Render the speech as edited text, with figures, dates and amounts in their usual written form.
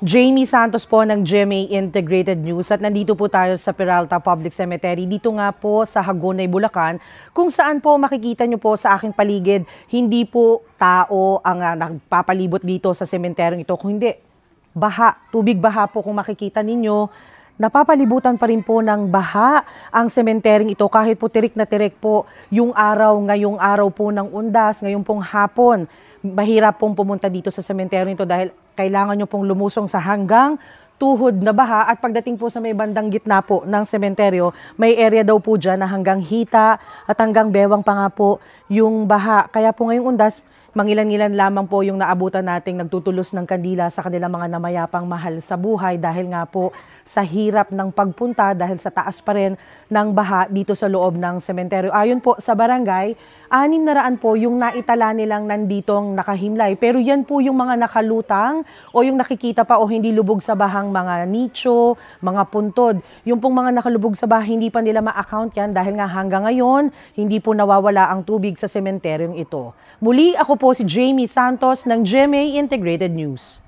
Jamie Santos po ng GMA Integrated News at nandito po tayo sa Peralta Public Cemetery. Dito nga po sa Hagonoy, Bulacan, kung saan po makikita nyo po sa aking paligid, hindi po tao ang nagpapalibot dito sa sementeryong ito. Kung hindi, baha, tubig baha po kung makikita ninyo. Napapalibutan pa rin po ng baha ang sementeryong ito kahit po tirik na tirik po yung ngayong araw po ng undas, ngayong pong hapon. Mahirap pong pumunta dito sa sementeryo ito dahil kailangan nyo pong lumusong sa hanggang tuhod na baha at pagdating po sa may bandang gitna po ng sementeryo, may area daw po dyan na hanggang hita at hanggang bewang pa nga po yung baha. Kaya po ngayong undas, mangilan-ngilan lamang po yung naabutan nating nagtutulos ng kandila sa kanilang mga namayapang mahal sa buhay dahil nga po sa hirap ng pagpunta dahil sa taas pa rin ng baha dito sa loob ng sementeryo. Ayon po sa barangay, 600 po yung naitala nilang nanditong nakahimlay. Pero yan po yung mga nakalutang o yung nakikita pa o hindi lubog sa bahang mga nicho, mga puntod. Yung pong mga nakalubog sa baha, hindi pa nila ma-account yan dahil nga hanggang ngayon, hindi po nawawala ang tubig sa sementeryong ito. Muli, ako po si Jamie Santos ng GMA Integrated News.